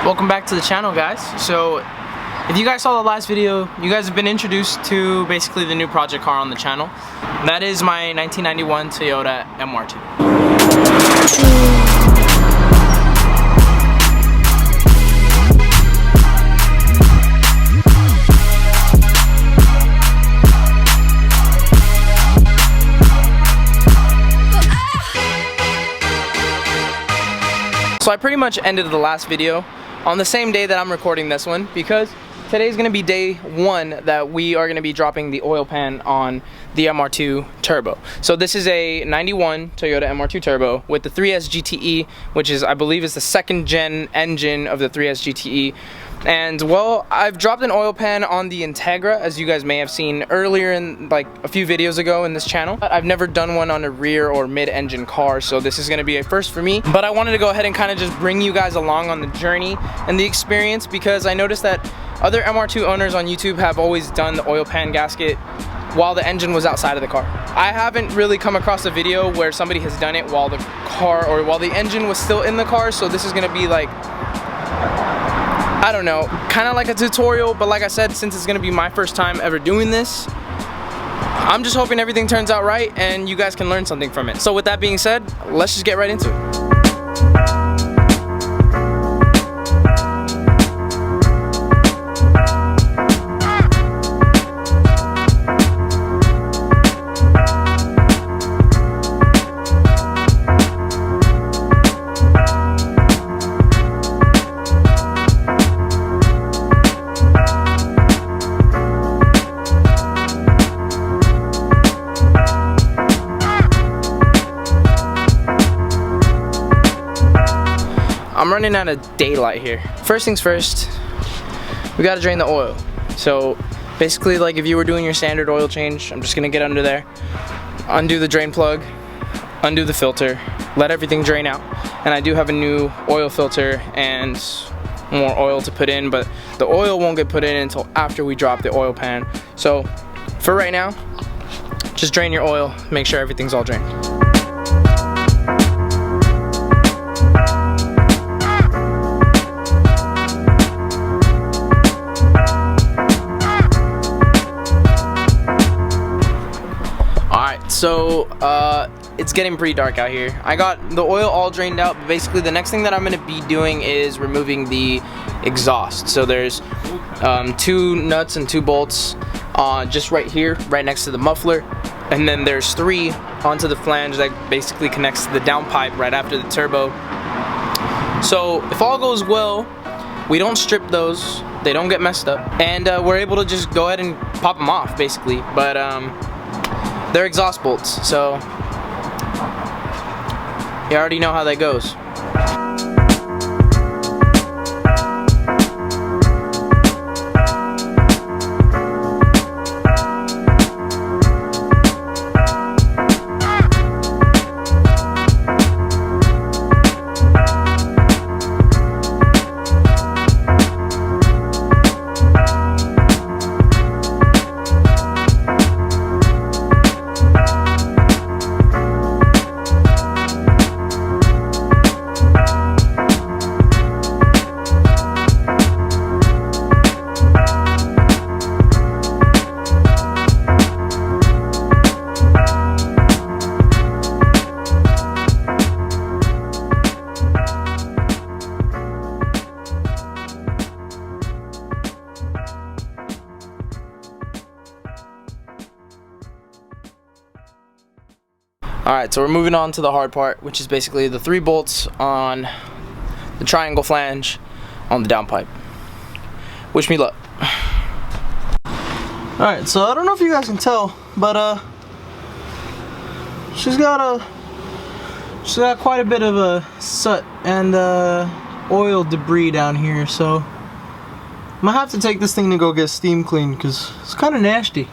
Welcome back to the channel, guys. So if you guys saw the last video, you guys have been introduced to basically the new project car on the channel. That is my 1991 Toyota MR2. So I pretty much ended the last video on the same day that I'm recording this one, because today's gonna be day one that we are gonna be dropping the oil pan on the MR2 Turbo. So this is a 91 Toyota MR2 Turbo with the 3S GTE, which is, I believe, is the second gen engine of the 3S GTE. And well, I've dropped an oil pan on the Integra, as you guys may have seen earlier in like a few videos ago in this channel. I've never done one on a rear or mid-engine car, so this is gonna be a first for me. But I wanted to go ahead and kind of just bring you guys along on the journey and the experience, because I noticed that other MR2 owners on YouTube have always done the oil pan gasket while the engine was outside of the car. I haven't really come across a video where somebody has done it while the car, or while the engine was still in the car, so this is gonna be like, I don't know, kind of like a tutorial. But like I said, since it's gonna be my first time ever doing this, I'm just hoping everything turns out right and you guys can learn something from it. So with that being said, let's just get right into it. I'm running out of daylight here. First things first, we gotta drain the oil. So basically, like if you were doing your standard oil change, I'm just gonna get under there, undo the drain plug, undo the filter, let everything drain out. And I do have a new oil filter and more oil to put in, but the oil won't get put in until after we drop the oil pan. So for right now, just drain your oil, make sure everything's all drained. So it's getting pretty dark out here. I got the oil all drained out, but basically the next thing that I'm gonna be doing is removing the exhaust. So there's 2 nuts and 2 bolts just right here, right next to the muffler, and then there's 3 onto the flange that basically connects to the downpipe right after the turbo. So if all goes well, we don't strip those, they don't get messed up, and we're able to just go ahead and pop them off basically. But they're exhaust bolts, so you already know how that goes. Alright, so we're moving on to the hard part, which is basically the 3 bolts on the triangle flange on the downpipe. Wish me luck. Alright, so I don't know if you guys can tell, but she's got quite a bit of a soot and oil debris down here, so I'm gonna have to take this thing to go get steam cleaned because it's kind of nasty.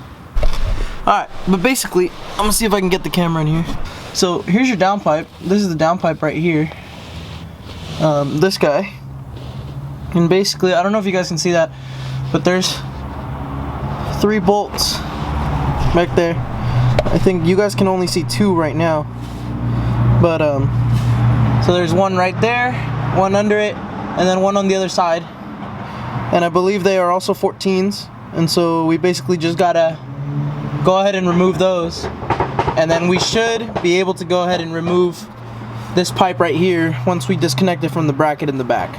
Alright, but basically, I'm gonna see if I can get the camera in here. So here's your downpipe. This is the downpipe right here. This guy. And basically, I don't know if you guys can see that, but there's 3 bolts back there. I think you guys can only see 2 right now. But so there's one right there, one under it, and then one on the other side. And I believe they are also 14s. And so we basically just gotta go ahead and remove those. And then we should be able to go ahead and remove this pipe right here once we disconnect it from the bracket in the back.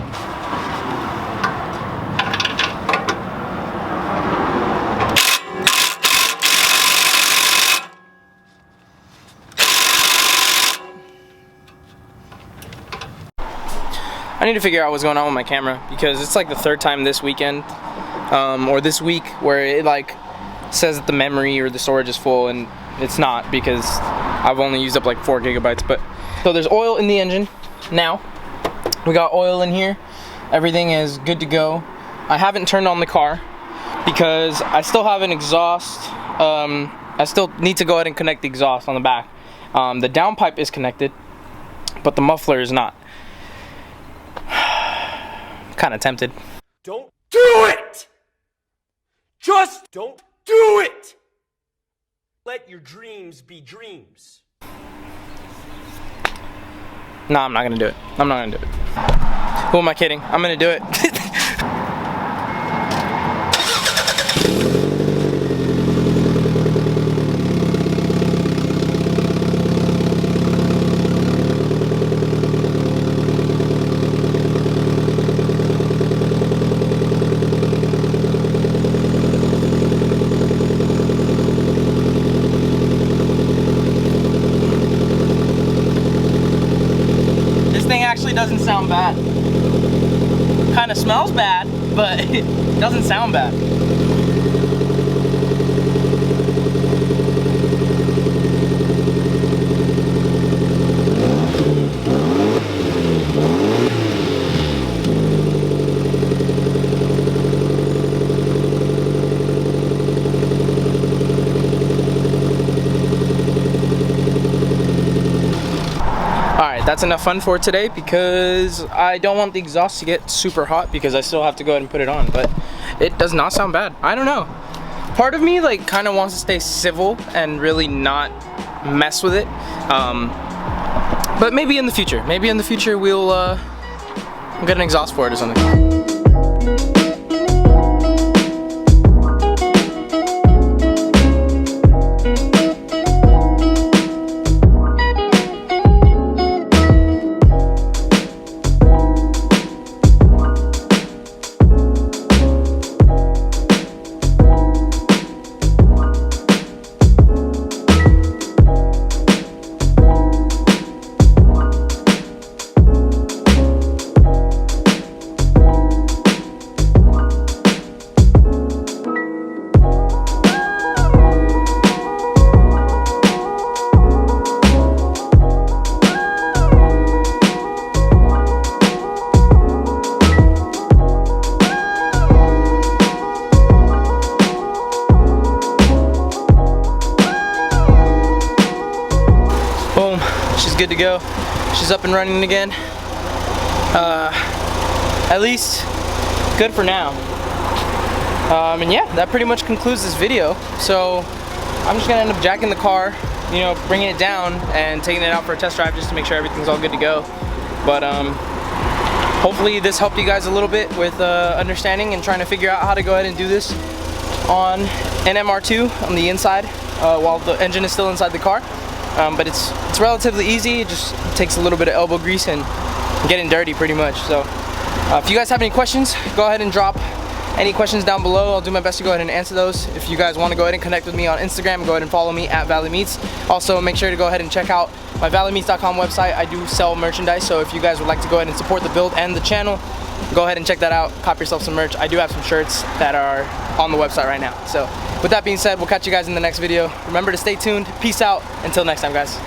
I need to figure out what's going on with my camera because it's like the third time this weekend or this week where it like says that the memory or the storage is full, and it's not because I've only used up like 4 gigabytes. But so there's oil in the engine now. We got oil in here. Everything is good to go. I haven't turned on the car because I still have an exhaust. I still need to go ahead and connect the exhaust on the back. The downpipe is connected, but the muffler is not. Kind of tempted. Don't do it! Just don't do it! Let your dreams be dreams. No, I'm not gonna do it. I'm not gonna do it. Who am I kidding? I'm gonna do it. Actually doesn't sound bad. Kind of smells bad, but it doesn't sound bad. That's enough fun for today because I don't want the exhaust to get super hot because I still have to go ahead and put it on, but it does not sound bad. I don't know. Part of me like kind of wants to stay civil and really not mess with it. But maybe in the future we'll get an exhaust for it or something. She's good to go. She's up and running again. At least good for now. And yeah, that pretty much concludes this video. So I'm just gonna end up jacking the car, you know, bringing it down and taking it out for a test drive just to make sure everything's all good to go. But hopefully this helped you guys a little bit with understanding and trying to figure out how to go ahead and do this on an MR2 on the inside while the engine is still inside the car. But it's relatively easy. It just takes a little bit of elbow grease and getting dirty pretty much. So if you guys have any questions, go ahead and drop any questions down below. I'll do my best to go ahead and answer those. If you guys want to go ahead and connect with me on Instagram, go ahead and follow me at ValeeMeetz. Also, make sure to go ahead and check out my ValeeMeetz.com website. I do sell merchandise, so if you guys would like to go ahead and support the build and the channel, go ahead and check that out. Cop yourself some merch. I do have some shirts that are on the website right now. So with that being said, we'll catch you guys in the next video. Remember to stay tuned. Peace out. Until next time, guys.